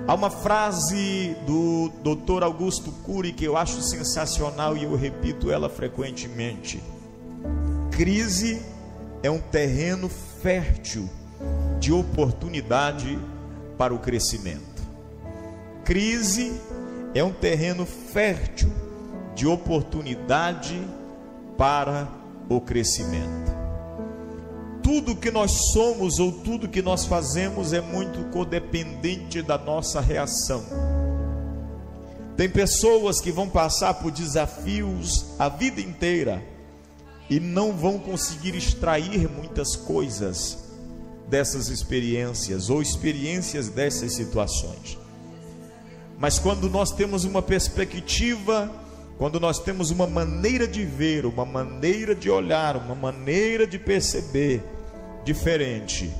Há uma frase do Dr. Augusto Cury que eu acho sensacional e eu repito ela frequentemente: crise é um terreno fértil de oportunidade para o crescimento. Crise é um terreno fértil de oportunidade para o crescimento. Tudo que nós somos ou tudo que nós fazemos é muito codependente da nossa reação. Tem pessoas que vão passar por desafios a vida inteira e não vão conseguir extrair muitas coisas dessas experiências ou experiências dessas situações. Mas quando nós temos uma perspectiva, quando nós temos uma maneira de ver, uma maneira de olhar, uma maneira de perceber diferente,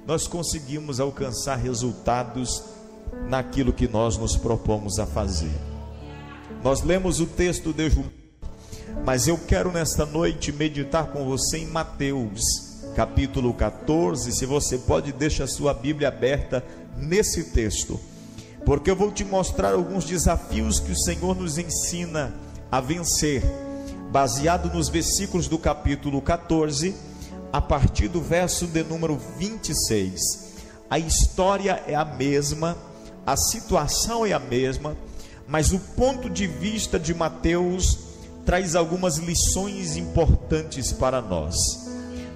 nós conseguimos alcançar resultados naquilo que nós nos propomos a fazer. Nós lemos o texto de João, mas eu quero nesta noite meditar com você em Mateus, capítulo 14. Se você pode, deixa a sua Bíblia aberta nesse texto, porque eu vou te mostrar alguns desafios que o Senhor nos ensina a vencer, baseado nos versículos do capítulo 14, a partir do verso de número 26. A história é a mesma, a situação é a mesma, mas o ponto de vista de Mateus traz algumas lições importantes para nós.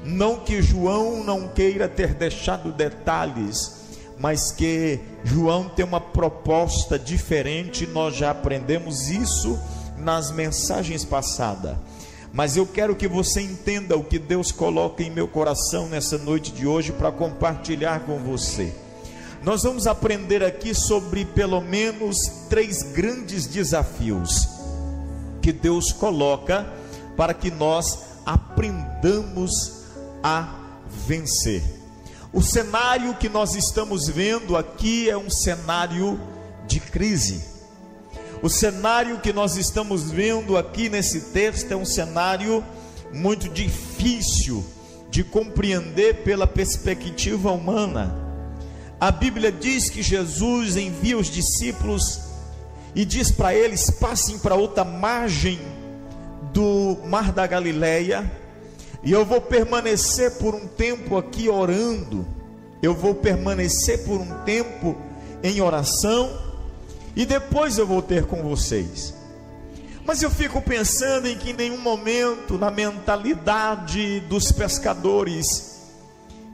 Não que João não queira ter deixado detalhes, mas que João tem uma proposta diferente. Nós já aprendemos isso nas mensagens passadas, mas eu quero que você entenda o que Deus coloca em meu coração nessa noite de hoje para compartilhar com você. Nós vamos aprender aqui sobre pelo menos 3 grandes desafios que Deus coloca para que nós aprendamos a vencer. O cenário que nós estamos vendo aqui é um cenário de crise. O cenário que nós estamos vendo aqui nesse texto é um cenário muito difícil de compreender pela perspectiva humana. A Bíblia diz que Jesus envia os discípulos e diz para eles: passem para outra margem do Mar da Galileia, e eu vou permanecer por um tempo aqui orando, eu vou permanecer por um tempo em oração, e depois eu vou ter com vocês. Mas eu fico pensando em que em nenhum momento, na mentalidade dos pescadores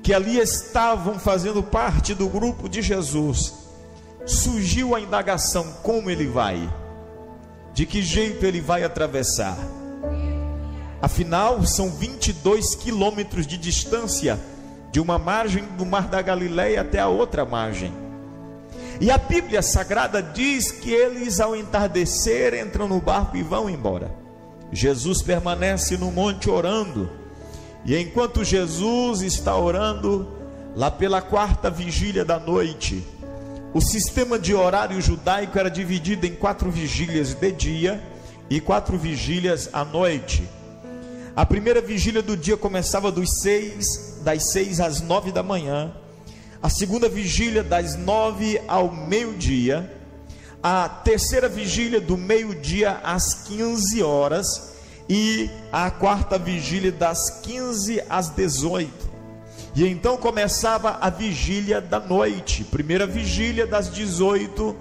que ali estavam fazendo parte do grupo de Jesus, surgiu a indagação: como ele vai? De que jeito ele vai atravessar? Afinal, são 22 quilômetros de distância de uma margem do Mar da Galileia até a outra margem. E a Bíblia Sagrada diz que eles, ao entardecer, entram no barco e vão embora. Jesus permanece no monte orando. E enquanto Jesus está orando, lá pela 4ª vigília da noite, o sistema de horário judaico era dividido em 4 vigílias de dia e 4 vigílias à noite. A primeira vigília do dia começava das 6 às 9 da manhã. A segunda vigília das 9 ao meio-dia. A terceira vigília do meio-dia às 15 horas. E a 4ª vigília das 15 às 18. E então começava a vigília da noite. Primeira vigília das 18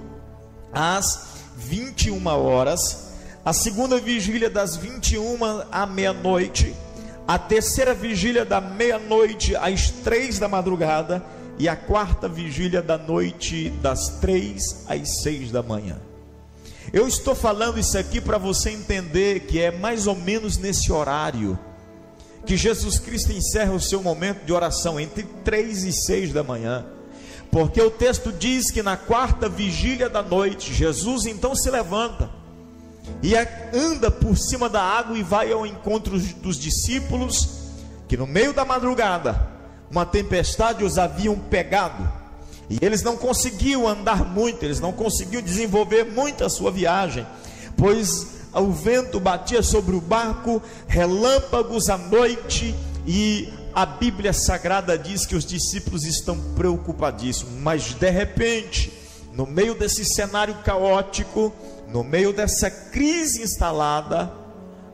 às 21 horas. A segunda vigília das 21 à meia-noite. A terceira vigília da meia-noite às 3 da madrugada. E a 4ª vigília da noite das 3 às 6 da manhã. Eu estou falando isso aqui para você entender que é mais ou menos nesse horário que Jesus Cristo encerra o seu momento de oração, entre 3 e 6 da manhã. Porque o texto diz que na 4ª vigília da noite, Jesus então se levanta e anda por cima da água e vai ao encontro dos discípulos, que no meio da madrugada uma tempestade os haviam pegado, e eles não conseguiam andar muito, eles não conseguiam desenvolver muito a sua viagem, pois o vento batia sobre o barco, relâmpagos à noite, e a Bíblia Sagrada diz que os discípulos estão preocupadíssimos. Mas de repente no meio desse cenário caótico, no meio dessa crise instalada,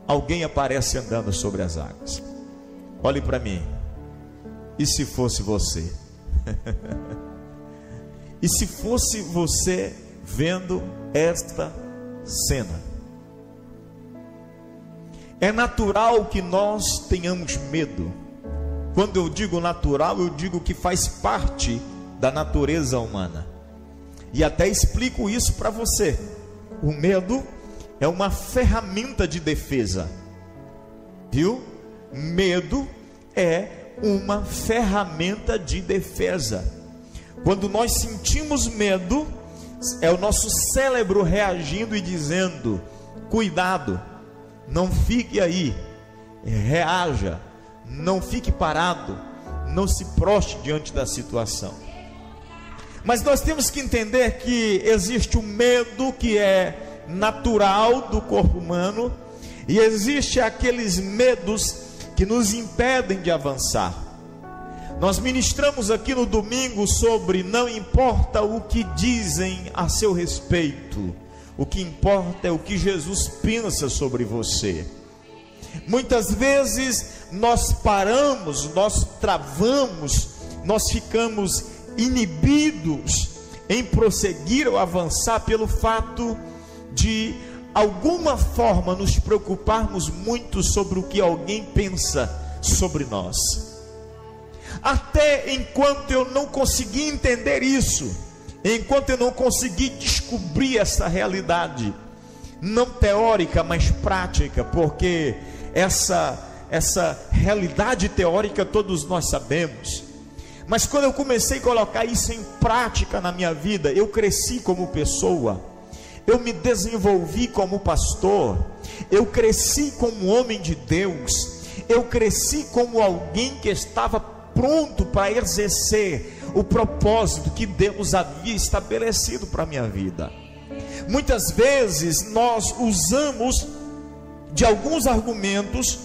alguém aparece andando sobre as águas. Olhe para mim. E se fosse você? E se fosse você vendo esta cena? É natural que nós tenhamos medo. Quando eu digo natural, eu digo que faz parte da natureza humana. E até explico isso para você. O medo é uma ferramenta de defesa. Viu? Medo é uma ferramenta de defesa. Quando nós sentimos medo, é o nosso cérebro reagindo e dizendo: cuidado, não fique aí, reaja, não fique parado, não se proste diante da situação. Mas nós temos que entender que existe o medo que é natural do corpo humano, e existe aqueles medos que nos impedem de avançar. Nós ministramos aqui no domingo sobre não importa o que dizem a seu respeito, o que importa é o que Jesus pensa sobre você. Muitas vezes nós paramos, nós travamos, nós ficamos inibidos em prosseguir ou avançar pelo fato de alguma forma nos preocuparmos muito sobre o que alguém pensa sobre nós. Até enquanto eu não consegui entender isso, enquanto eu não consegui descobrir essa realidade, não teórica, mas prática, porque essa realidade teórica todos nós sabemos, mas quando eu comecei a colocar isso em prática na minha vida, eu cresci como pessoa, eu me desenvolvi como pastor, eu cresci como homem de Deus, eu cresci como alguém que estava pronto para exercer o propósito que Deus havia estabelecido para a minha vida. Muitas vezes nós usamos de alguns argumentos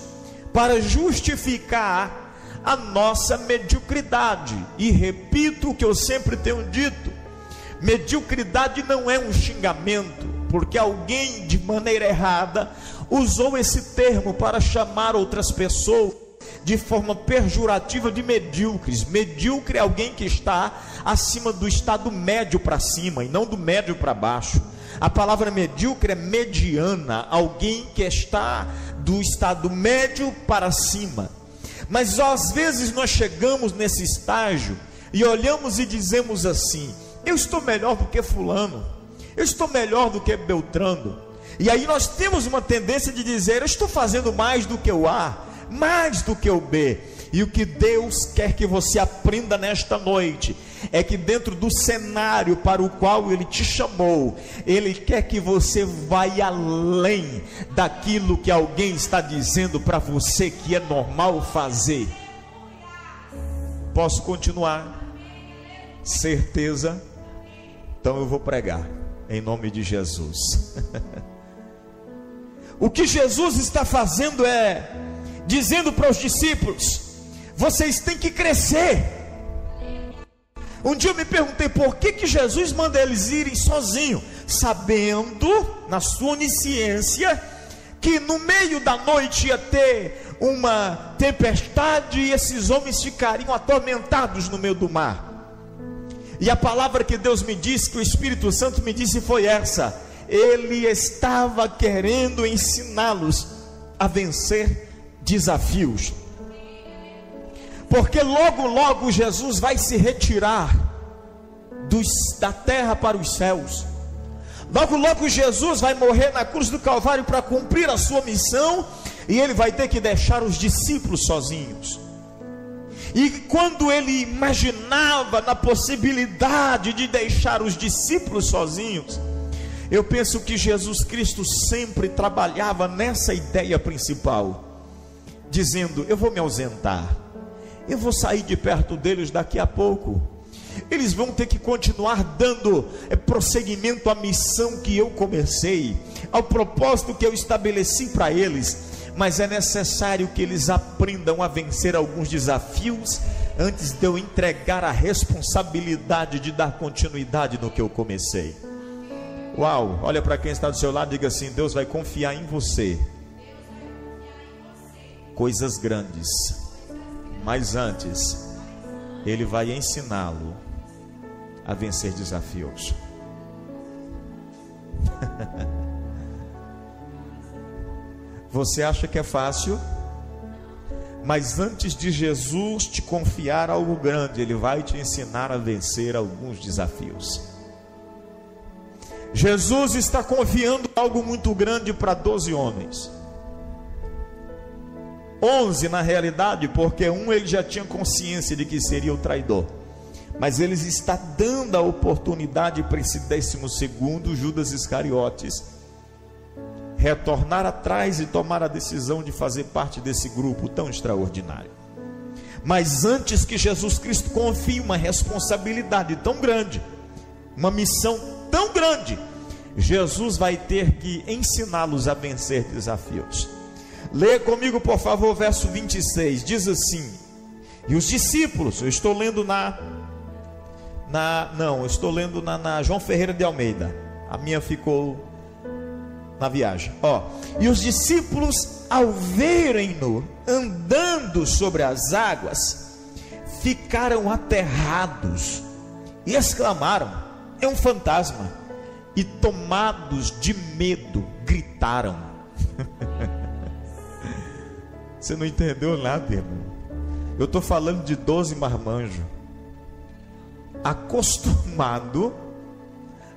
para justificar a nossa mediocridade, e repito o que eu sempre tenho dito: mediocridade não é um xingamento, porque alguém de maneira errada usou esse termo para chamar outras pessoas de forma pejorativa de medíocres. Medíocre é alguém que está acima do estado médio para cima e não do médio para baixo. A palavra medíocre é mediana, alguém que está do estado médio para cima. Mas às vezes nós chegamos nesse estágio e olhamos e dizemos assim: eu estou melhor do que fulano, eu estou melhor do que Beltrano. E aí nós temos uma tendência de dizer: eu estou fazendo mais do que o A, mais do que o B. E o que Deus quer que você aprenda nesta noite é que dentro do cenário para o qual Ele te chamou, Ele quer que você vá além daquilo que alguém está dizendo para você que é normal fazer. Posso continuar? Certeza? Então eu vou pregar em nome de Jesus. O que Jesus está fazendo é dizendo para os discípulos: vocês têm que crescer. Um dia eu me perguntei por que Jesus manda eles irem sozinhos, sabendo, na sua onisciência, que no meio da noite ia ter uma tempestade e esses homens ficariam atormentados no meio do mar. E a palavra que Deus me disse, que o Espírito Santo me disse, foi essa: Ele estava querendo ensiná-los a vencer desafios. Porque logo logo Jesus vai se retirar da terra para os céus. Logo logo Jesus vai morrer na cruz do Calvário para cumprir a sua missão, e ele vai ter que deixar os discípulos sozinhos. E quando ele imaginava na possibilidade de deixar os discípulos sozinhos, eu penso que Jesus Cristo sempre trabalhava nessa ideia principal, dizendo: eu vou me ausentar, eu vou sair de perto deles daqui a pouco, eles vão ter que continuar dando prosseguimento à missão que eu comecei, ao propósito que eu estabeleci para eles, mas é necessário que eles aprendam a vencer alguns desafios antes de eu entregar a responsabilidade de dar continuidade no que eu comecei. Uau, olha para quem está do seu lado e diga assim: Deus vai confiar em você coisas grandes, mas antes Ele vai ensiná-lo a vencer desafios. Você acha que é fácil? Mas antes de Jesus te confiar algo grande, Ele vai te ensinar a vencer alguns desafios. Jesus está confiando algo muito grande para 12 homens. 11 na realidade, porque um ele já tinha consciência de que seria o traidor. Mas Ele está dando a oportunidade para esse 12º, Judas Iscariotes, retornar atrás e tomar a decisão de fazer parte desse grupo tão extraordinário. Mas antes que Jesus Cristo confie uma responsabilidade tão grande, uma missão tão grande, Jesus vai ter que ensiná-los a vencer desafios. Leia comigo, por favor, o verso 26, diz assim: e os discípulos, eu estou lendo na João Ferreira de Almeida, a minha ficou na viagem. E os discípulos, ao verem-no andando sobre as águas, ficaram aterrados e exclamaram: é um fantasma! E tomados de medo, gritaram. Você não entendeu nada, irmão. Eu estou falando de 12 marmanjos, acostumado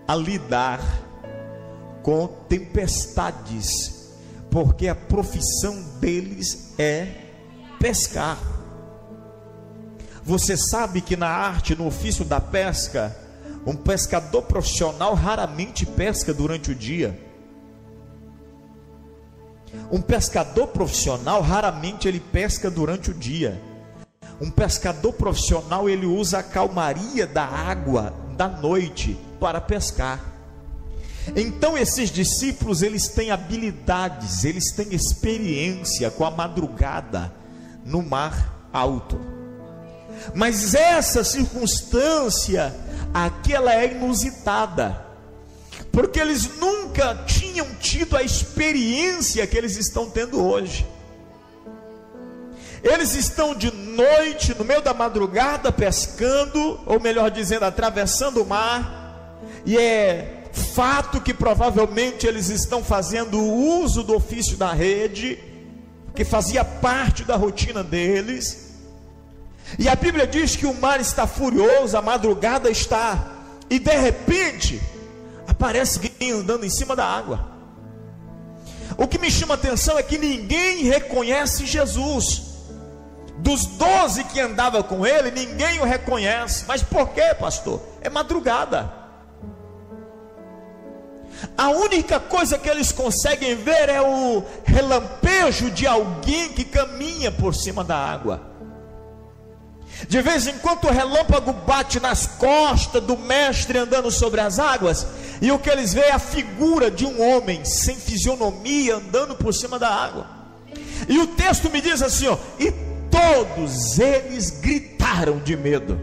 a lidar com tempestades, porque a profissão deles é pescar. Você sabe que na arte, no ofício da pesca, um pescador profissional raramente pesca durante o dia. Um pescador profissional raramente ele pesca durante o dia. Um pescador profissional ele usa a calmaria da água da noite para pescar. Então esses discípulos eles têm habilidades, eles têm experiência com a madrugada no mar alto. Mas essa circunstância aqui ela é inusitada, porque eles nunca tinham tido a experiência que eles estão tendo hoje. Eles estão de noite, no meio da madrugada, pescando, ou melhor dizendo, atravessando o mar, e é fato que provavelmente eles estão fazendo uso do ofício da rede, que fazia parte da rotina deles. E a Bíblia diz que o mar está furioso, a madrugada está, e de repente aparece alguém andando em cima da água. O que me chama a atenção é que ninguém reconhece Jesus. Dos 12 que andavam com ele, ninguém o reconhece. Mas por quê, pastor? É madrugada. A única coisa que eles conseguem ver é o relampejo de alguém que caminha por cima da água. De vez em quando o relâmpago bate nas costas do mestre andando sobre as águas, e o que eles veem é a figura de um homem sem fisionomia andando por cima da água. E o texto me diz assim, e todos eles gritaram de medo.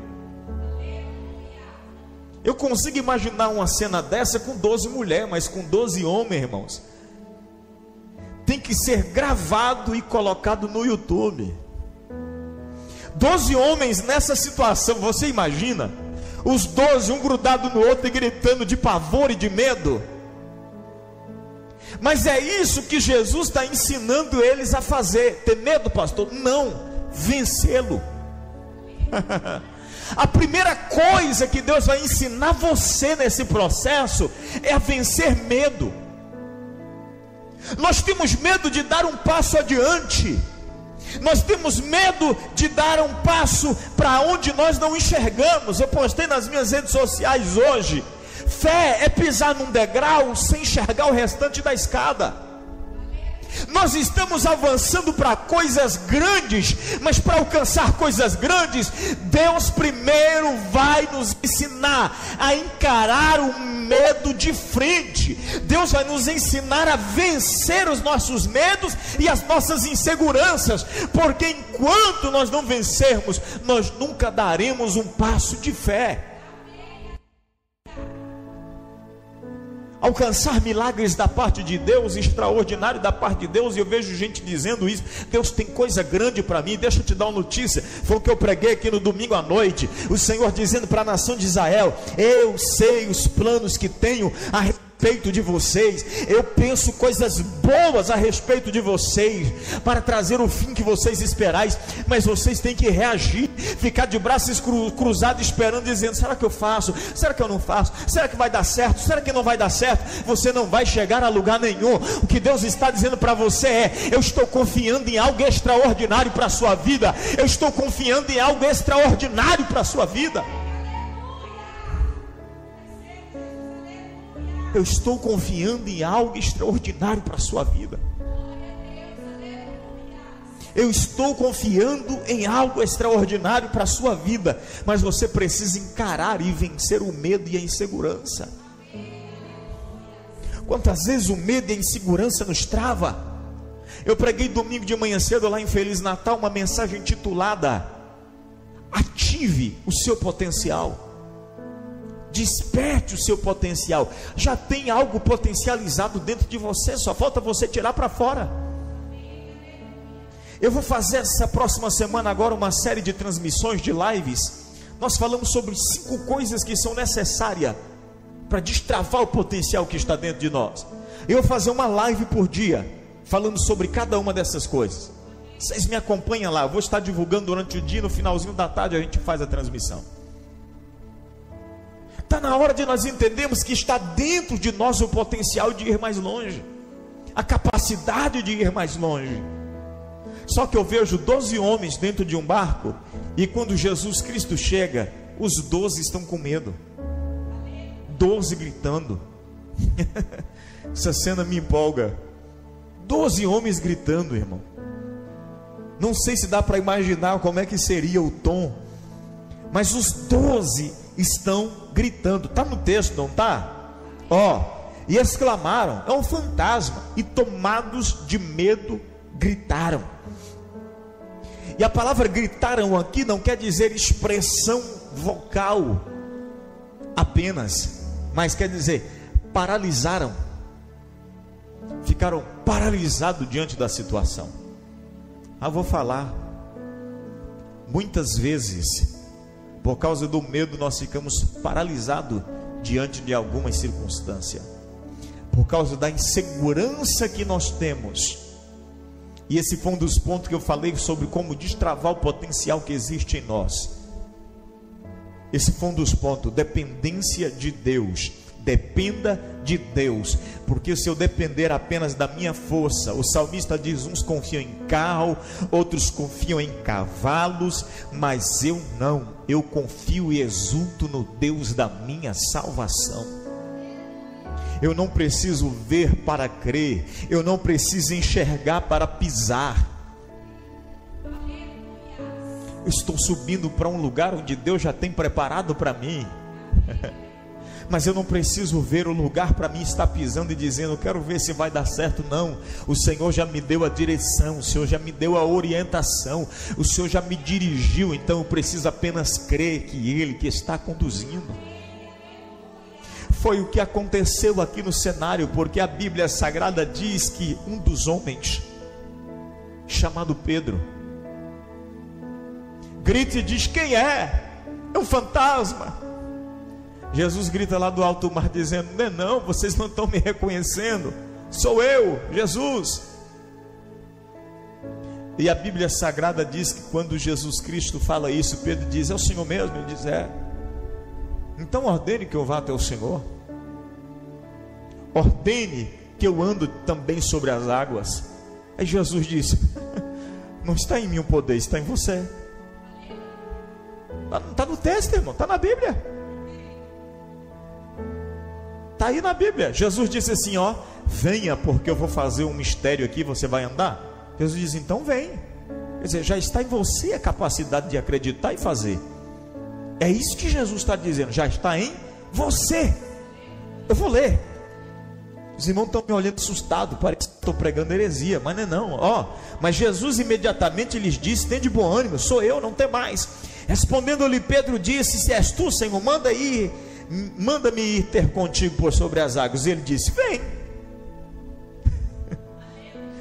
Eu consigo imaginar uma cena dessa com 12 mulheres, mas com 12 homens, irmãos, tem que ser gravado e colocado no YouTube. 12 homens nessa situação, você imagina? Os 12, um grudado no outro e gritando de pavor e de medo. Mas é isso que Jesus está ensinando eles a fazer. Ter medo, pastor? Não, vencê-lo. A primeira coisa que Deus vai ensinar você nesse processo é a vencer medo. Nós temos medo de dar um passo adiante. Nós temos medo de dar um passo para onde nós não enxergamos. Eu postei nas minhas redes sociais hoje: fé é pisar num degrau sem enxergar o restante da escada. Nós estamos avançando para coisas grandes, mas para alcançar coisas grandes, Deus primeiro vai nos ensinar a encarar o medo de frente. Deus vai nos ensinar a vencer os nossos medos e as nossas inseguranças, porque enquanto nós não vencermos, nós nunca daremos um passo de fé. Alcançar milagres da parte de Deus, extraordinário da parte de Deus, e eu vejo gente dizendo isso: Deus tem coisa grande para mim. Deixa eu te dar uma notícia, foi o que eu preguei aqui no domingo à noite, o Senhor dizendo para a nação de Israel: eu sei os planos que tenho a respeito de vocês, eu penso coisas boas a respeito de vocês, para trazer o fim que vocês esperais, mas vocês têm que reagir, ficar de braços cruzados esperando, dizendo: será que eu faço? Será que eu não faço? Será que vai dar certo? Será que não vai dar certo? Você não vai chegar a lugar nenhum. O que Deus está dizendo para você é: eu estou confiando em algo extraordinário para a sua vida, eu estou confiando em algo extraordinário para a sua vida. Eu estou confiando em algo extraordinário para a sua vida. Eu estou confiando em algo extraordinário para a sua vida. Mas você precisa encarar e vencer o medo e a insegurança. Quantas vezes o medo e a insegurança nos trava? Eu preguei domingo de manhã cedo lá em Feliz Natal uma mensagem intitulada: ative o seu potencial. Desperte o seu potencial. Já tem algo potencializado dentro de você, só falta você tirar para fora. Eu vou fazer essa próxima semana agora uma série de transmissões, de lives. Nós falamos sobre 5 coisas que são necessárias para destravar o potencial que está dentro de nós. Eu vou fazer uma live por dia, falando sobre cada uma dessas coisas. Vocês me acompanham lá, eu vou estar divulgando durante o dia, no finalzinho da tarde a gente faz a transmissão. Está na hora de nós entendermos que está dentro de nós o potencial de ir mais longe, a capacidade de ir mais longe. Só que eu vejo 12 homens dentro de um barco, e quando Jesus Cristo chega, os 12 estão com medo, 12 gritando. Essa cena me empolga. 12 homens gritando, irmão. Não sei se dá para imaginar como é que seria o tom, mas os 12 estão gritando. Está no texto, não está? E exclamaram: é um fantasma, e tomados de medo gritaram. E a palavra gritaram aqui não quer dizer expressão vocal apenas, mas quer dizer paralisaram, ficaram paralisados diante da situação. Vou falar, muitas vezes por causa do medo nós ficamos paralisados diante de alguma circunstância, por causa da insegurança que nós temos. E esse foi um dos pontos que eu falei sobre como destravar o potencial que existe em nós. Esse foi um dos pontos: dependência de Deus. Dependa de Deus, porque se eu depender apenas da minha força, o salmista diz: uns confiam em carro, outros confiam em cavalos, mas eu não, eu confio e exulto no Deus da minha salvação. Eu não preciso ver para crer, eu não preciso enxergar para pisar. Eu estou subindo para um lugar onde Deus já tem preparado para mim. Mas eu não preciso ver o lugar para mim estar pisando e dizendo: eu quero ver se vai dar certo. Não, o Senhor já me deu a direção, o Senhor já me deu a orientação, o Senhor já me dirigiu. Então eu preciso apenas crer que Ele que está conduzindo. Foi o que aconteceu aqui no cenário, porque a Bíblia Sagrada diz que um dos homens, chamado Pedro, grita e diz: quem é? É um fantasma. Jesus grita lá do alto mar dizendo: não, vocês não estão me reconhecendo, sou eu, Jesus. E a Bíblia Sagrada diz que quando Jesus Cristo fala isso, Pedro diz: é o Senhor mesmo? Ele diz: é. Então ordene que eu vá até o Senhor, ordene que eu ando também sobre as águas. Aí Jesus disse: não está em mim o poder, está em você. Está no texto, irmão, está na Bíblia. Está aí na Bíblia. Jesus disse assim: venha, porque eu vou fazer um mistério aqui, você vai andar. Jesus diz, então vem. Quer dizer, já está em você a capacidade de acreditar e fazer. É isso que Jesus está dizendo, já está em você. Eu vou ler. Os irmãos estão me olhando assustados, parece que estou pregando heresia, mas não é. Mas Jesus imediatamente lhes disse, tem de bom ânimo, sou eu, não tem mais. Respondendo-lhe Pedro disse, se és tu, Senhor, manda-me ir ter contigo por sobre as águas. E ele disse, vem.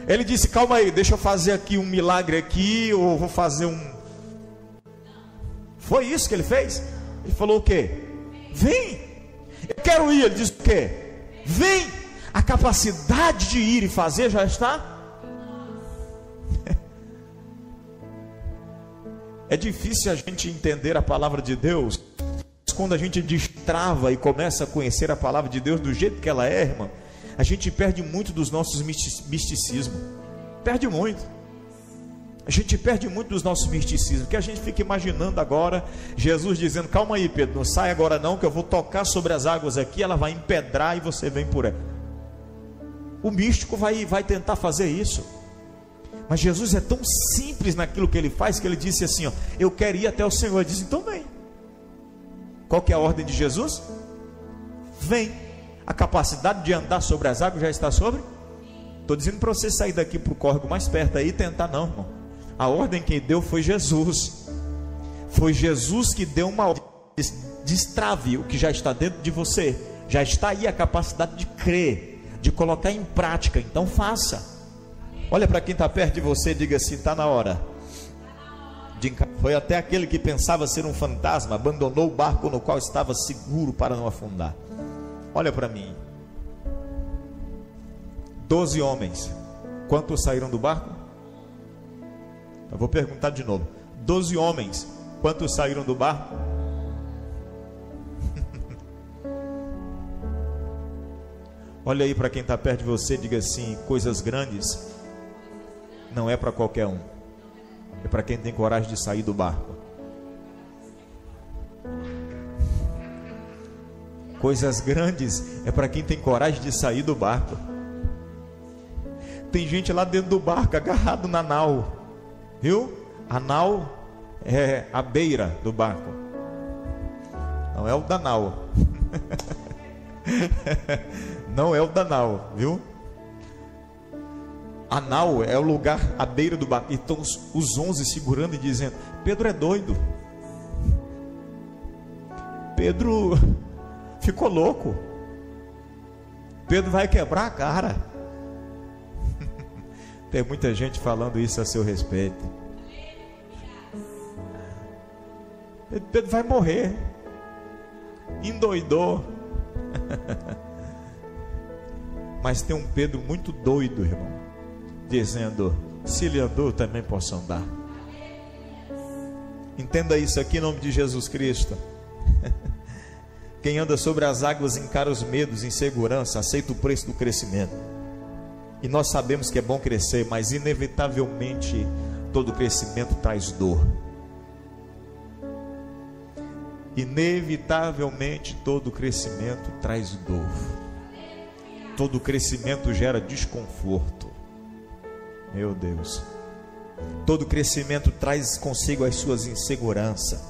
Ele disse, calma aí, deixa eu fazer aqui um milagre aqui, ou vou fazer um... Foi isso que ele fez? Ele falou o quê? Vem. Eu quero ir. Ele disse o quê? Vem. A capacidade de ir e fazer já está. É difícil a gente entender a palavra de Deus quando a gente destrava e começa a conhecer a palavra de Deus do jeito que ela é, irmão. A gente perde muito dos nossos misticismos. Perde muito. A gente perde muito dos nossos misticismos, porque a gente fica imaginando agora Jesus dizendo, calma aí Pedro, não sai agora não, que eu vou tocar sobre as águas aqui, ela vai empedrar e você vem por ela. O místico vai tentar fazer isso, mas Jesus é tão simples naquilo que ele faz, que ele disse assim, eu quero ir até o Senhor. Ele disse, então vem. Qual que é a ordem de Jesus? Vem. A capacidade de andar sobre as águas já está sobre? Estou dizendo para você sair daqui para o córrego mais perto aí e tentar, não, irmão. A ordem que deu foi Jesus. Foi Jesus que deu uma ordem. Destrave o que já está dentro de você. Já está aí a capacidade de crer, de colocar em prática. Então faça. Olha para quem está perto de você e diga assim, está na hora. Foi até aquele que pensava ser um fantasma, abandonou o barco no qual estava seguro para não afundar. Olha para mim. 12 homens. Quantos saíram do barco? Eu vou perguntar de novo. 12 homens. Quantos saíram do barco? Olha aí para quem está perto de você, diga assim, coisas grandes não é para qualquer um. É para quem tem coragem de sair do barco. Coisas grandes é para quem tem coragem de sair do barco. Tem gente lá dentro do barco, agarrado na nau. Viu? A nau é a beira do barco. Não é o da nau. Não é o da nau, viu? A nau é o lugar à beira do barco. Então os 11 segurando e dizendo, Pedro é doido. Pedro ficou louco. Pedro vai quebrar a cara. Tem muita gente falando isso a seu respeito. Pedro vai morrer. Endoidou. Mas tem um Pedro muito doido, irmão, dizendo, se ele andou, eu também posso andar. Entenda isso aqui em nome de Jesus Cristo. Quem anda sobre as águas encara os medos, insegurança, aceita o preço do crescimento. E nós sabemos que é bom crescer, mas inevitavelmente todo crescimento traz dor. Inevitavelmente todo crescimento traz dor. Todo crescimento gera desconforto. Meu Deus. Todo crescimento traz consigo as suas inseguranças.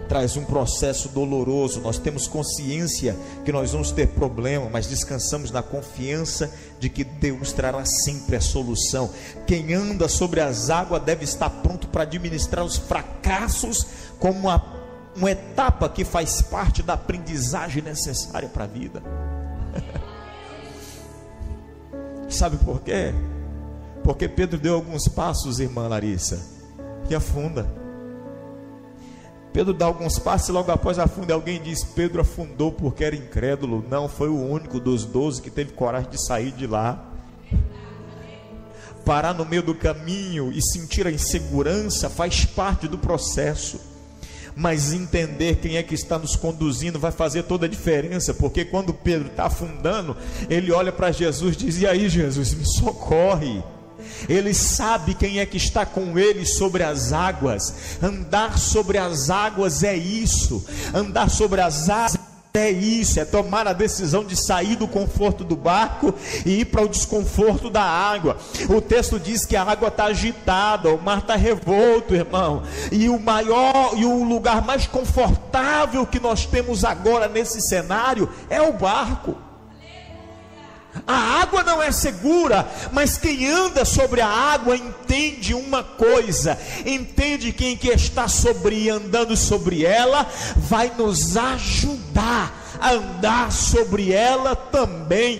Traz um processo doloroso. Nós temos consciência que nós vamos ter problema, mas descansamos na confiança de que Deus trará sempre a solução. Quem anda sobre as águas deve estar pronto para administrar os fracassos como uma etapa que faz parte da aprendizagem necessária para a vida. Sabe por quê? Porque Pedro deu alguns passos, irmã Larissa, e afunda. Pedro dá alguns passos e logo após afunda. Alguém diz, Pedro afundou porque era incrédulo. Não, foi o único dos 12 que teve coragem de sair de lá. Parar no meio do caminho e sentir a insegurança faz parte do processo. Mas entender quem é que está nos conduzindo vai fazer toda a diferença. Porque quando Pedro está afundando, ele olha para Jesus e diz, e aí Jesus, me socorre. Ele sabe quem é que está com ele sobre as águas. Andar sobre as águas é isso. Andar sobre as águas até isso, é tomar a decisão de sair do conforto do barco e ir para o desconforto da água. O texto diz que a água está agitada, o mar está revolto, irmão, e o lugar mais confortável que nós temos agora nesse cenário é o barco. A água não é segura, mas quem anda sobre a água entende uma coisa, entende que quem está andando sobre ela vai nos ajudar a andar sobre ela também.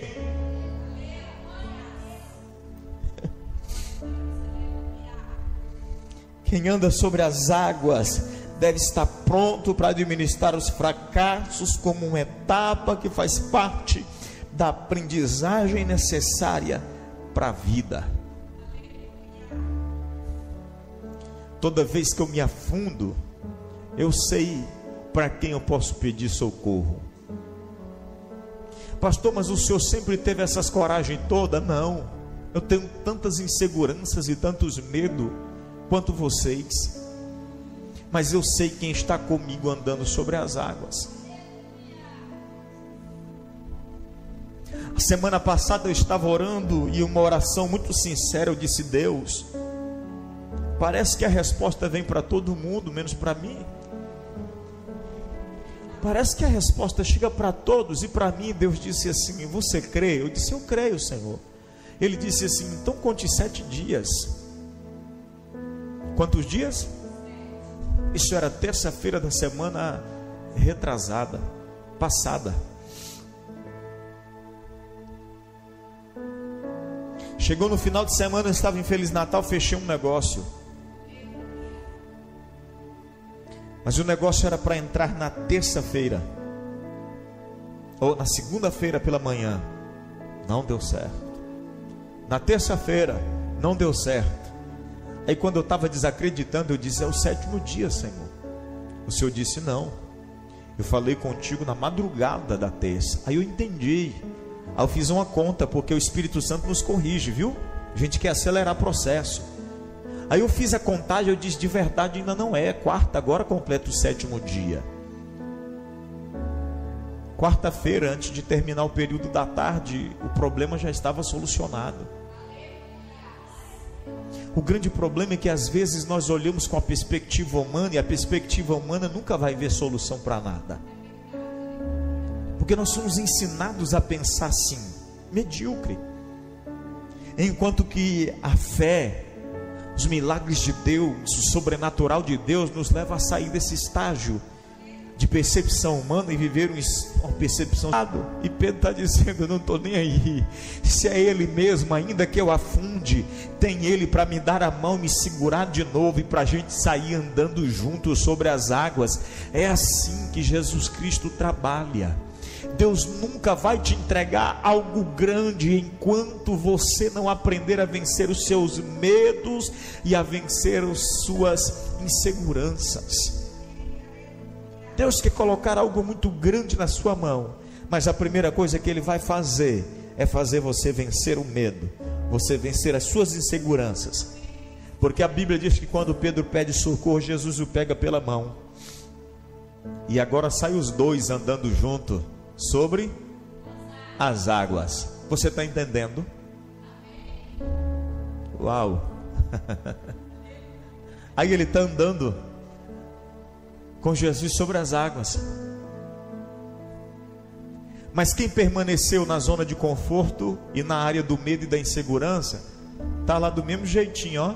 Quem anda sobre as águas deve estar pronto para administrar os fracassos como uma etapa que faz parte da aprendizagem necessária para a vida. Toda vez que eu me afundo, eu sei para quem eu posso pedir socorro. Pastor, mas o senhor sempre teve essas coragem toda? Não, eu tenho tantas inseguranças e tantos medos quanto vocês, mas eu sei quem está comigo andando sobre as águas. A semana passada eu estava orando e uma oração muito sincera, eu disse: Deus, parece que a resposta vem para todo mundo, menos para mim. Parece que a resposta chega para todos e para mim. Deus disse assim: você crê? Eu disse: eu creio, Senhor. Ele disse assim: então conte 7 dias. Quantos dias? Isso era terça-feira da semana retrasada, passada. Chegou no final de semana, eu estava em Feliz Natal, fechei um negócio. Mas o negócio era para entrar na terça-feira, ou na segunda-feira pela manhã. Não deu certo. Na terça-feira, não deu certo. Aí quando eu estava desacreditando, eu disse: é o 7º dia, Senhor. O Senhor disse: não, eu falei contigo na madrugada da terça. Aí eu entendi. Aí eu fiz uma conta, porque o Espírito Santo nos corrige, viu? A gente quer acelerar o processo. Aí eu fiz a contagem, eu disse: de verdade ainda não é, quarta, agora completa o 7º dia. Quarta-feira, antes de terminar o período da tarde, o problema já estava solucionado. O grande problema é que às vezes nós olhamos com a perspectiva humana, e a perspectiva humana nunca vai ver solução para nada. Porque nós somos ensinados a pensar assim, medíocre. Enquanto que a fé, os milagres de Deus, o sobrenatural de Deus nos leva a sair desse estágio de percepção humana e viver uma percepção. E Pedro está dizendo: eu não estou nem aí, se é Ele mesmo, ainda que eu afunde, tem Ele para me dar a mão, me segurar de novo e para a gente sair andando juntos sobre as águas. É assim que Jesus Cristo trabalha. Deus nunca vai te entregar algo grande enquanto você não aprender a vencer os seus medos e a vencer as suas inseguranças. Deus quer colocar algo muito grande na sua mão, mas a primeira coisa que Ele vai fazer é fazer você vencer o medo, você vencer as suas inseguranças. Porque a Bíblia diz que quando Pedro pede socorro, Jesus o pega pela mão, e agora sai os dois andando junto sobre as águas. Você está entendendo? Uau! Aí ele está andando com Jesus sobre as águas. Mas quem permaneceu na zona de conforto e na área do medo e da insegurança, está lá do mesmo jeitinho, ó,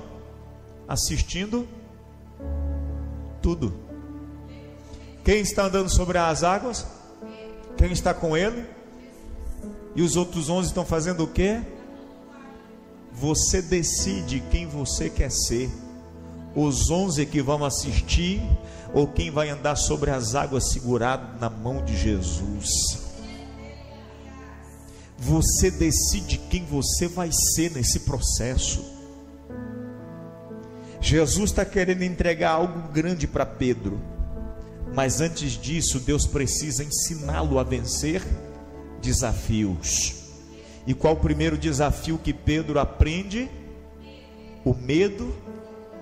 assistindo tudo. Quem está andando sobre as águas? Quem está com ele? E os outros 11 estão fazendo o quê? Você decide quem você quer ser. Os 11 que vão assistir, ou quem vai andar sobre as águas segurado na mão de Jesus. Você decide quem você vai ser nesse processo. Jesus está querendo entregar algo grande para Pedro, mas antes disso, Deus precisa ensiná-lo a vencer desafios. E qual o primeiro desafio que Pedro aprende? O medo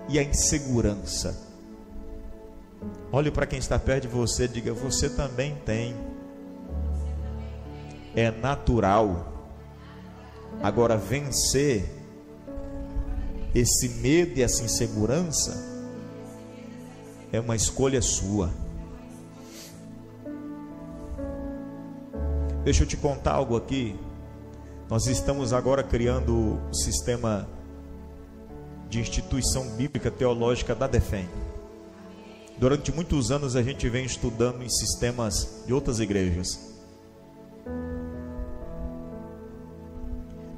e a insegurança. Olhe para quem está perto de você e diga: você também tem. é natural. Agora, vencer esse medo e essa insegurança é uma escolha sua. Deixa eu te contar algo aqui. Nós estamos agora criando o sistema de instituição bíblica teológica da DEFEM. Durante muitos anos a gente vem estudando em sistemas de outras igrejas.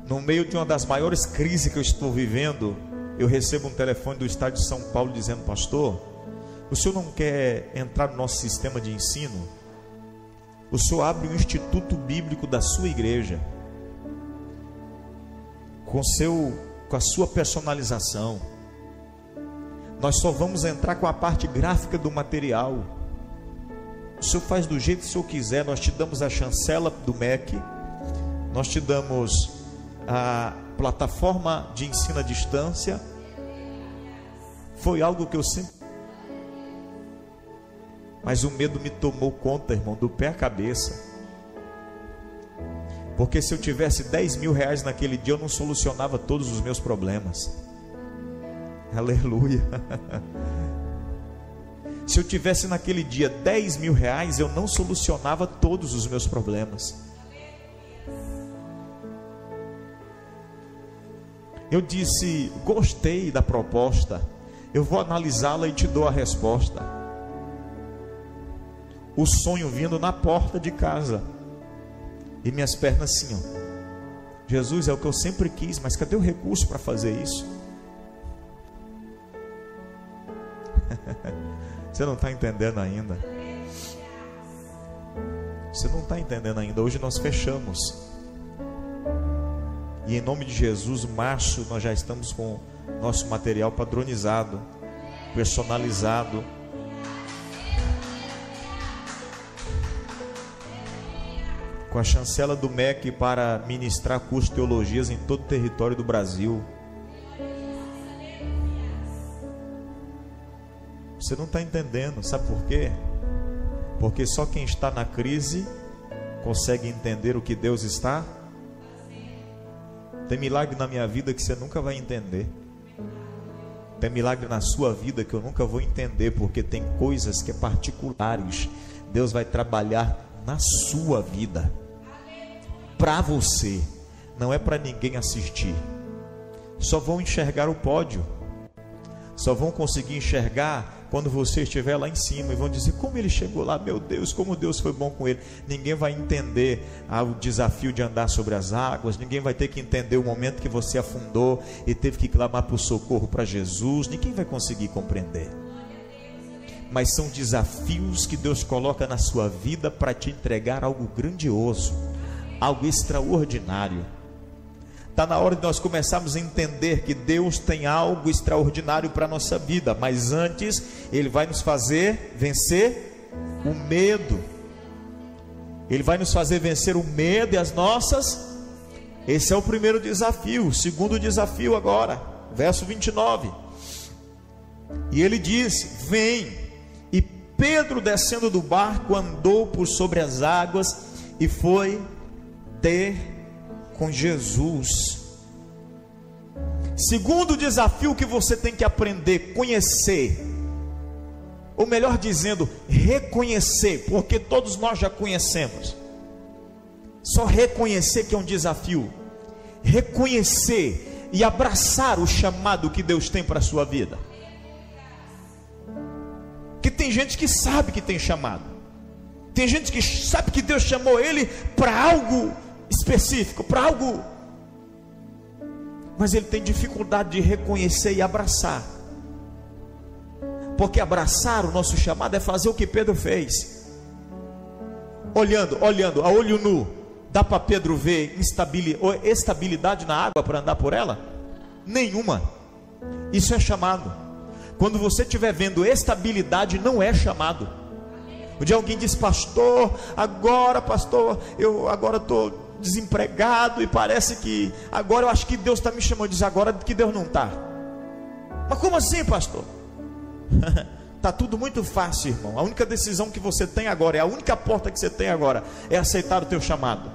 No meio de uma das maiores crises que eu estou vivendo, eu recebo um telefone do estado de São Paulo dizendo: pastor, o senhor não quer entrar no nosso sistema de ensino? O senhor abre um instituto bíblico da sua igreja, com a sua personalização. Nós só vamos entrar com a parte gráfica do material. O senhor faz do jeito que o senhor quiser. Nós te damos a chancela do MEC, nós te damos a plataforma de ensino à distância. Foi algo que eu sempre... Mas o medo me tomou conta, irmão, do pé à cabeça. Porque se eu tivesse 10 mil reais naquele dia, eu não solucionava todos os meus problemas. Aleluia. Se eu tivesse naquele dia 10 mil reais, eu não solucionava todos os meus problemas. Eu disse: gostei da proposta, eu vou analisá-la e te dou a resposta. O sonho vindo na porta de casa, e minhas pernas assim, ó: Jesus, é o que eu sempre quis, mas cadê o recurso para fazer isso? Você não está entendendo ainda. Você não está entendendo ainda. Hoje nós fechamos. E em nome de Jesus, março, nós já estamos com nosso material padronizado, personalizado. Com a chancela do MEC para ministrar curso de teologias em todo o território do Brasil. Você não está entendendo, sabe por quê? Porque só quem está na crise consegue entender o que Deus está. Tem milagre na minha vida que você nunca vai entender. Tem milagre na sua vida que eu nunca vou entender, porque tem coisas que é particulares. Deus vai trabalhar na sua vida, para você, não é para ninguém assistir. Só vão enxergar o pódio, só vão conseguir enxergar quando você estiver lá em cima, e vão dizer: como ele chegou lá, meu Deus, como Deus foi bom com ele. Ninguém vai entender o desafio de andar sobre as águas, ninguém vai ter que entender o momento que você afundou e teve que clamar por socorro para Jesus. Ninguém vai conseguir compreender. Mas são desafios que Deus coloca na sua vida para te entregar algo grandioso, algo extraordinário. Está na hora de nós começarmos a entender que Deus tem algo extraordinário para a nossa vida, mas antes Ele vai nos fazer vencer o medo. Ele vai nos fazer vencer o medo e as nossas... Esse é o primeiro desafio. O segundo desafio agora, verso 29. E ele disse: vem. E Pedro, descendo do barco, andou por sobre as águas e foi ter com Jesus. Segundo desafio que você tem que aprender: conhecer, ou melhor dizendo, reconhecer, porque todos nós já conhecemos. Só reconhecer que é um desafio. Reconhecer e abraçar o chamado que Deus tem para a sua vida. Que tem gente que sabe que tem chamado, tem gente que sabe que Deus chamou ele para algo específico, para algo, mas ele tem dificuldade de reconhecer e abraçar. Porque abraçar o nosso chamado é fazer o que Pedro fez. Olhando, a olho nu, dá para Pedro ver estabilidade na água para andar por ela? Nenhuma. Isso é chamado. Quando você estiver vendo estabilidade, não é chamado. Um dia alguém diz: pastor, eu agora estou desempregado e parece que agora eu acho que Deus está me chamando. Diz: agora que Deus não está. Mas como assim, pastor? Está tudo muito fácil, irmão. A única decisão que você tem agora, a única porta que você tem agora é aceitar o teu chamado.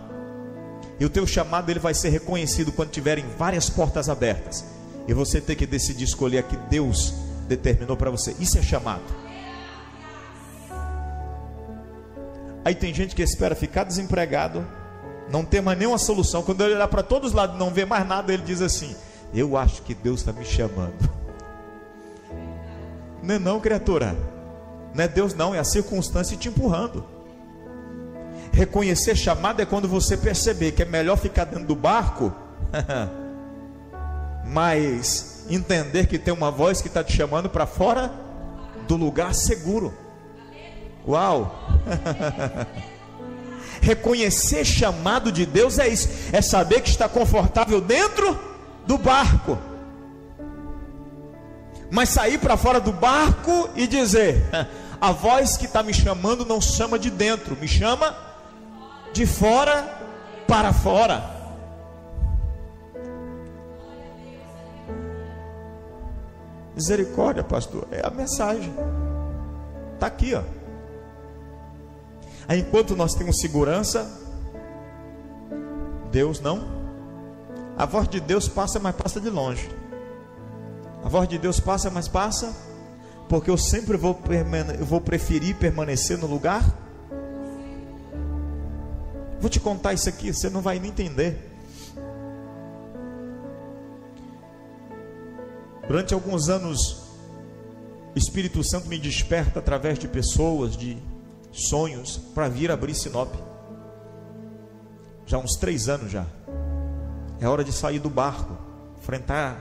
E o teu chamado ele vai ser reconhecido quando tiverem várias portas abertas. E você tem que decidir escolher a que Deus determinou para você. Isso é chamado. Aí tem gente que espera ficar desempregado, não ter mais nenhuma solução. Quando ele olhar para todos os lados e não vê mais nada, ele diz assim: eu acho que Deus está me chamando. Não é não, criatura. Não é Deus não, é a circunstância te empurrando. Reconhecer chamado é quando você perceber que é melhor ficar dentro do barco, mas entender que tem uma voz que está te chamando para fora do lugar seguro. Uau! Reconhecer chamado de Deus é isso, é saber que está confortável dentro do barco, mas sair para fora do barco e dizer: a voz que está me chamando não chama de dentro, me chama de fora para fora. Misericórdia, pastor, é a mensagem, está aqui, ó. Aí, enquanto nós temos segurança, Deus não. A voz de Deus passa, mas passa de longe. A voz de Deus passa, mas passa, porque eu sempre vou preferir permanecer no lugar. Vou te contar isso aqui, você não vai nem entender. Durante alguns anos, o Espírito Santo me desperta através de pessoas, de sonhos, para vir abrir Sinop. Já há uns 3 anos já. É hora de sair do barco, enfrentar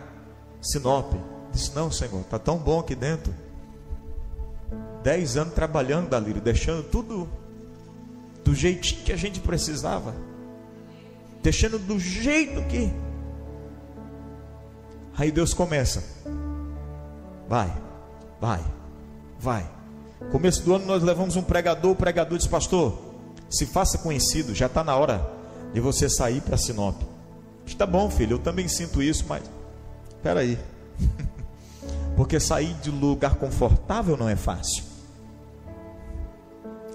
Sinop. Disse: não, Senhor, está tão bom aqui dentro. 10 anos trabalhando, Dalírio, deixando tudo do jeitinho que a gente precisava, deixando do jeito que. Aí Deus começa: vai. Começo do ano nós levamos um pregador. O pregador disse: pastor, se faça conhecido, já está na hora de você sair para Sinop. Está bom, filho, eu também sinto isso, mas espera aí. Porque sair de lugar confortável não é fácil.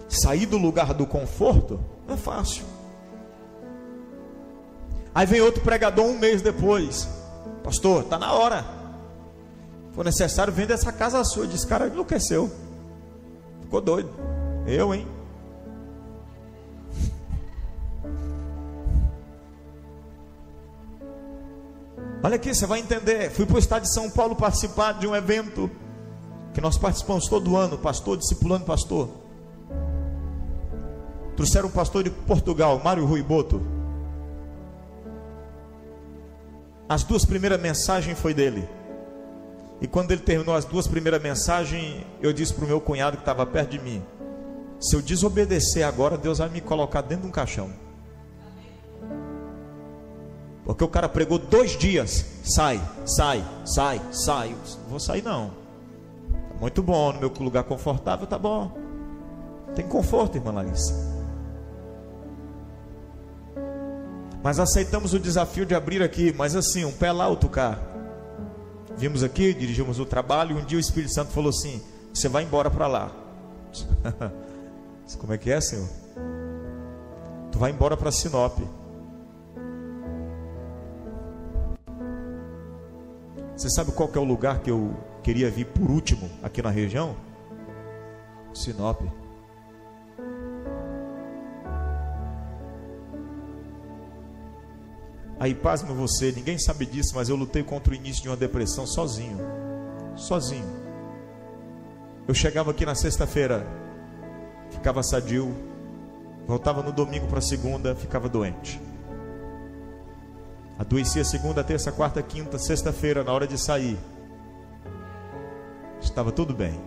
Sair do lugar do conforto não é fácil. Aí vem outro pregador 1 mês depois: pastor, está na hora, for necessário, venda essa casa sua. Diz: cara, enlouqueceu, ficou doido. Eu, hein? Olha aqui, você vai entender. Fui para o estado de São Paulo participar de um evento que nós participamos todo ano, pastor discipulando pastor. Trouxeram um pastor de Portugal, Mário Rui Boto. As 2 primeiras mensagens foi dele. E quando ele terminou as 2 primeiras mensagens, eu disse para o meu cunhado que estava perto de mim: se eu desobedecer agora, Deus vai me colocar dentro de um caixão. Porque o cara pregou 2 dias: sai. Não vou sair não. Tá muito bom, no meu lugar confortável, tá bom. Tem conforto, irmã Larissa. Mas aceitamos o desafio de abrir aqui, mas assim, um pé lá, outro cá. Vimos aqui, dirigimos o trabalho, e um dia o Espírito Santo falou assim: você vai embora para lá. Como é que é, Senhor? Tu vai embora para Sinop. Você sabe qual que é o lugar que eu queria vir por último aqui na região? Sinop. Aí, pasme você, ninguém sabe disso, mas eu lutei contra o início de uma depressão sozinho. Eu chegava aqui na sexta-feira, ficava sadio, voltava no domingo para segunda, ficava doente. Adoecia segunda, terça, quarta, quinta, sexta-feira, na hora de sair, estava tudo bem.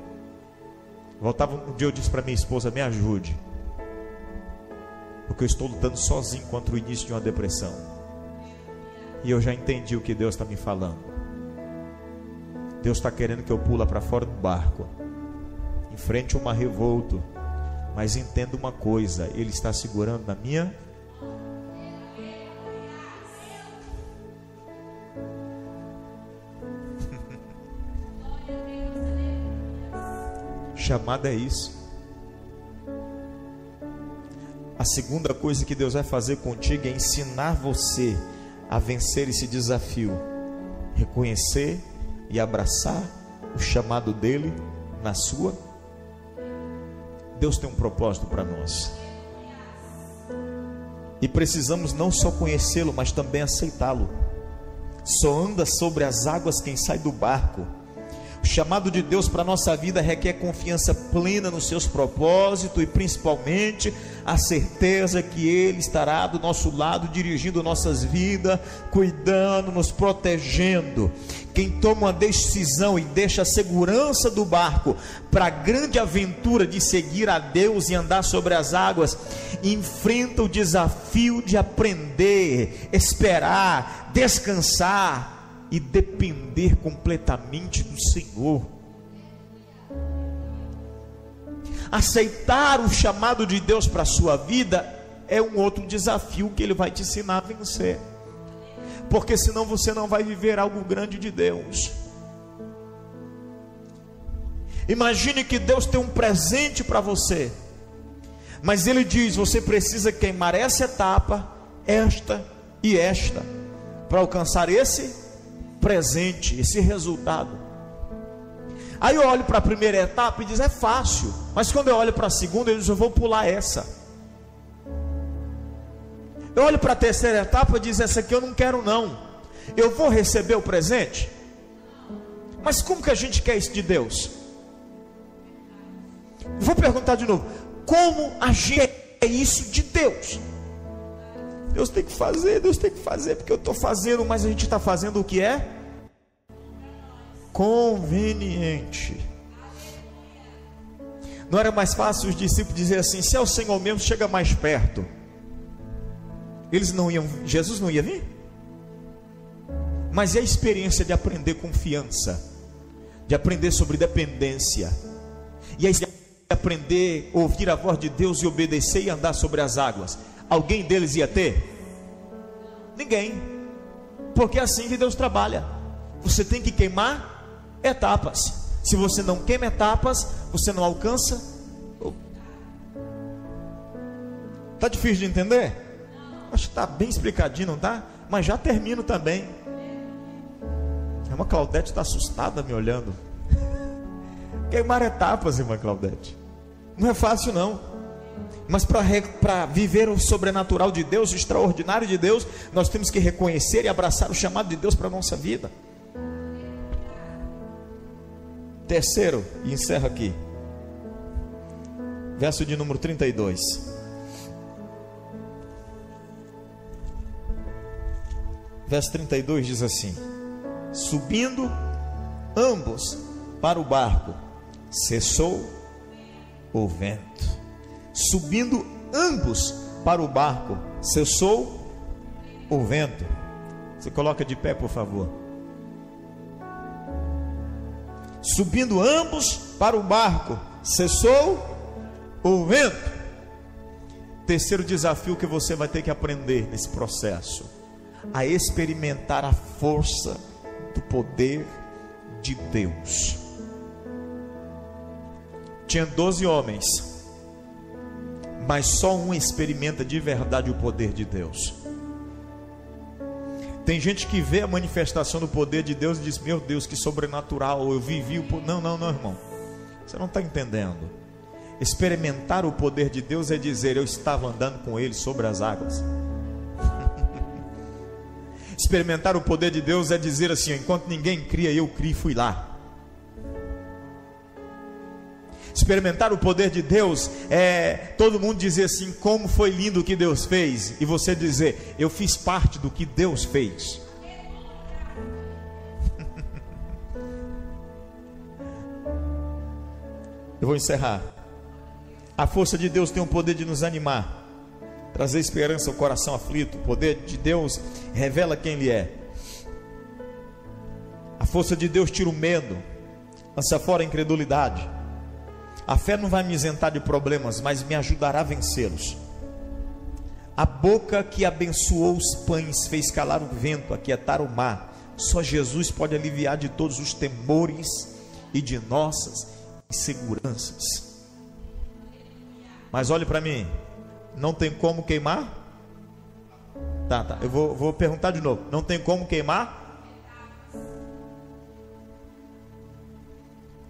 Voltava um dia, eu disse para minha esposa: me ajude, porque eu estou lutando sozinho contra o início de uma depressão. E eu já entendi o que Deus está me falando. Deus está querendo que eu pula para fora do barco, enfrente uma revolta, mas entenda uma coisa: Ele está segurando na minha. Chamada é isso. A segunda coisa que Deus vai fazer contigo é ensinar você a vencer esse desafio, reconhecer e abraçar o chamado dele na sua. Deus tem um propósito para nós, e precisamos não só conhecê-lo, mas também aceitá-lo. Só anda sobre as águas quem sai do barco. O chamado de Deus para a nossa vida requer confiança plena nos seus propósitos, e principalmente a certeza que Ele estará do nosso lado, dirigindo nossas vidas, cuidando, nos protegendo. Quem toma uma decisão e deixa a segurança do barco para a grande aventura de seguir a Deus e andar sobre as águas, enfrenta o desafio de aprender, esperar, descansar e depender completamente do Senhor. Aceitar o chamado de Deus para a sua vida é um outro desafio que Ele vai te ensinar a vencer, porque senão você não vai viver algo grande de Deus. Imagine que Deus tem um presente para você, mas Ele diz: você precisa queimar essa etapa, esta e esta, para alcançar esse presente, esse resultado. Aí eu olho para a primeira etapa e diz: é fácil. Mas quando eu olho para a segunda, eu digo: eu vou pular essa. Eu olho para a terceira etapa e diz: essa aqui eu não quero não. Eu vou receber o presente? Mas como que a gente quer isso de Deus? Vou perguntar de novo: como a gente quer isso de Deus? Deus tem que fazer, porque eu estou fazendo, mas a gente está fazendo o que é conveniente. Não era mais fácil os discípulos dizer assim: se é o Senhor mesmo, chega mais perto. Eles não iam, Jesus não ia vir? Mas é a experiência de aprender confiança, de aprender sobre dependência, e aí aprender a ouvir a voz de Deus e obedecer e andar sobre as águas. Alguém deles ia ter? Ninguém. Porque é assim que Deus trabalha. Você tem que queimar etapas. Se você não queima etapas, você não alcança. Está difícil de entender? Acho que está bem explicadinho, não está? Mas já termino também. A irmã Claudete está assustada me olhando. Queimar etapas, irmã Claudete, não é fácil não. Mas para viver o sobrenatural de Deus, o extraordinário de Deus, nós temos que reconhecer e abraçar o chamado de Deus para a nossa vida. Terceiro, e encerro aqui, verso de número 32. Verso 32 diz assim: subindo ambos para o barco, cessou o vento. Subindo ambos para o barco, cessou o vento. Você coloca de pé, por favor. Subindo ambos para o barco, cessou o vento. Terceiro desafio que você vai ter que aprender nesse processo: a experimentar a força do poder de Deus. Tinha 12 homens, mas só um experimenta de verdade o poder de Deus. Tem gente que vê a manifestação do poder de Deus e diz: meu Deus, que sobrenatural, eu vivi o poder. Não, irmão, você não está entendendo. Experimentar o poder de Deus é dizer: eu estava andando com Ele sobre as águas. Experimentar o poder de Deus é dizer assim: enquanto ninguém cria, eu criei e fui lá. Experimentar o poder de Deus é todo mundo dizer assim: como foi lindo o que Deus fez, e você dizer: eu fiz parte do que Deus fez. Eu vou encerrar. A força de Deus tem o poder de nos animar, trazer esperança ao coração aflito. O poder de Deus revela quem Ele é. A força de Deus tira o medo, lança fora a incredulidade. A fé não vai me isentar de problemas, mas me ajudará a vencê-los. A boca que abençoou os pães, fez calar o vento, aquietar o mar. Só Jesus pode aliviar de todos os temores e de nossas inseguranças. Mas olhe para mim, Não tem como queimar? Tá. Eu vou perguntar de novo. Não tem como queimar?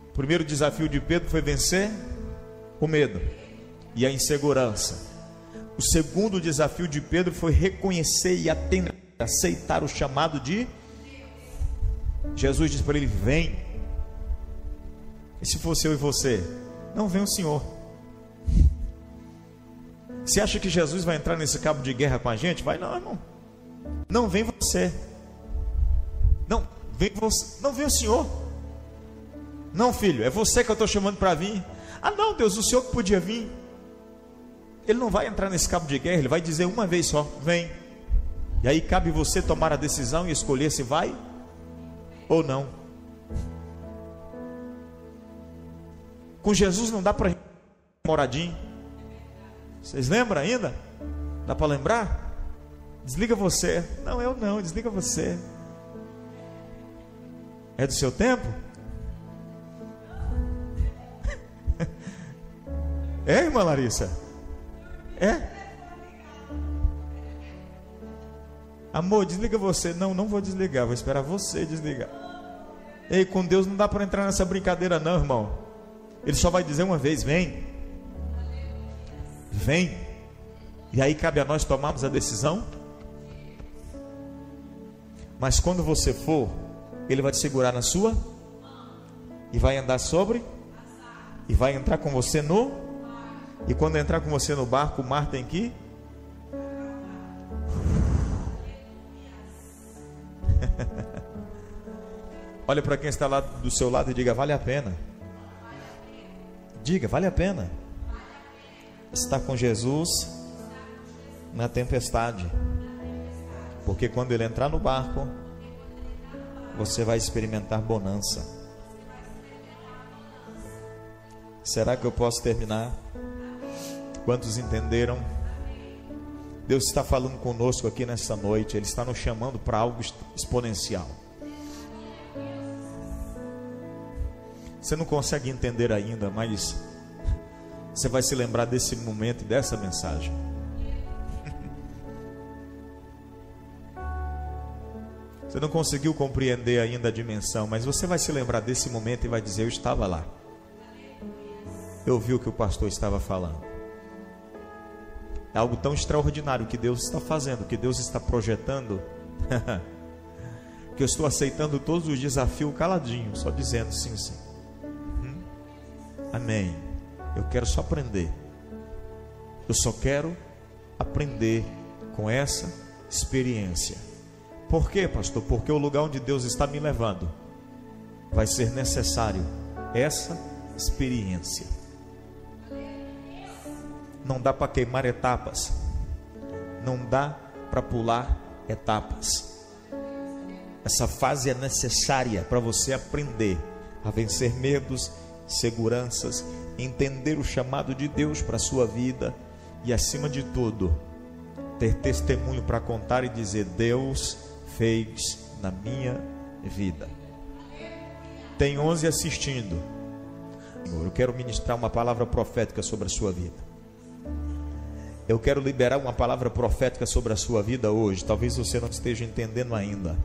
O primeiro desafio de Pedro foi vencer o medo e a insegurança. O segundo desafio de Pedro foi reconhecer e aceitar o chamado de Jesus. Disse para ele: vem. E se fosse eu e você? Não, vem o Senhor. Você acha que Jesus vai entrar nesse cabo de guerra com a gente? Vai não, irmão. Não, vem você. Não, vem você. Não, vem o Senhor. Não, filho, é você que eu estou chamando para vir. Ah, não, Deus, o Senhor que podia vir. Ele não vai entrar nesse cabo de guerra. Ele vai dizer uma vez só: vem. E aí cabe você tomar a decisão e escolher se vai ou não. Com Jesus não dá para ir moradinho. Vocês lembram ainda? Dá para lembrar? Desliga você. Não, eu não, desliga você. É do seu tempo? É, irmã Larissa? É? Amor, desliga você. Não, não vou desligar, vou esperar você desligar. Ei, com Deus não dá para entrar nessa brincadeira não, irmão. Ele só vai dizer uma vez: vem. Vem. E aí cabe a nós tomarmos a decisão. Mas quando você for, Ele vai te segurar na sua e vai andar sobre e vai entrar com você no. E quando entrar com você no barco, o mar tem que olha para quem está lá do seu lado e diga: vale a pena. Diga: vale a pena estar com Jesus na tempestade, porque quando Ele entrar no barco, você vai experimentar bonança. Será que eu posso terminar? Quantos entenderam? Deus está falando conosco aqui nessa noite. Ele está nos chamando para algo exponencial. Você não consegue entender ainda, mas você vai se lembrar desse momento e dessa mensagem. Você não conseguiu compreender ainda a dimensão, mas você vai se lembrar desse momento e vai dizer: eu estava lá. Eu vi o que o pastor estava falando. É algo tão extraordinário que Deus está fazendo, que Deus está projetando, que eu estou aceitando todos os desafios caladinho, só dizendo sim, sim. Amém. Eu quero só aprender. Eu só quero aprender com essa experiência. Por quê, pastor? Porque o lugar onde Deus está me levando vai ser necessário essa experiência. Não dá para queimar etapas. Não dá para pular etapas. Essa fase é necessária para você aprender a vencer medos, seguranças, entender o chamado de Deus para a sua vida e, acima de tudo, ter testemunho para contar e dizer: Deus fez na minha vida. Tem 11 assistindo. Senhor, eu quero ministrar uma palavra profética sobre a sua vida. Eu quero liberar uma palavra profética sobre a sua vida hoje. Talvez você não esteja entendendo ainda,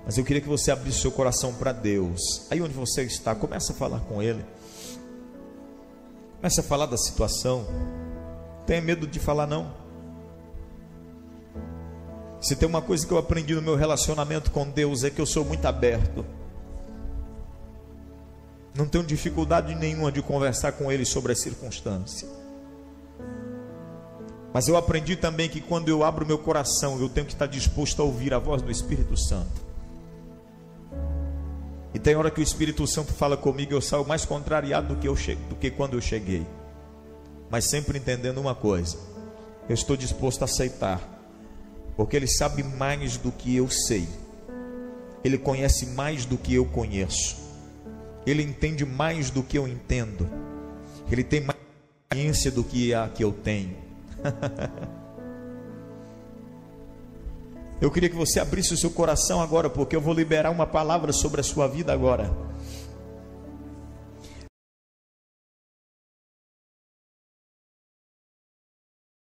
mas eu queria que você abrisse seu coração para Deus. Aí onde você está, começa a falar com Ele. Começa a falar da situação. Não tenha medo de falar não. Se tem uma coisa que eu aprendi no meu relacionamento com Deus, é que eu sou muito aberto. Não tenho dificuldade nenhuma de conversar com Ele sobre a circunstância. Mas eu aprendi também que quando eu abro meu coração, eu tenho que estar disposto a ouvir a voz do Espírito Santo. E tem hora que o Espírito Santo fala comigo, eu saio mais contrariado do que quando eu cheguei. Mas sempre entendendo uma coisa: eu estou disposto a aceitar, porque Ele sabe mais do que eu sei. Ele conhece mais do que eu conheço. Ele entende mais do que eu entendo. Ele tem mais experiência do que a que eu tenho. Eu queria que você abrisse o seu coração agora, porque eu vou liberar uma palavra sobre a sua vida agora.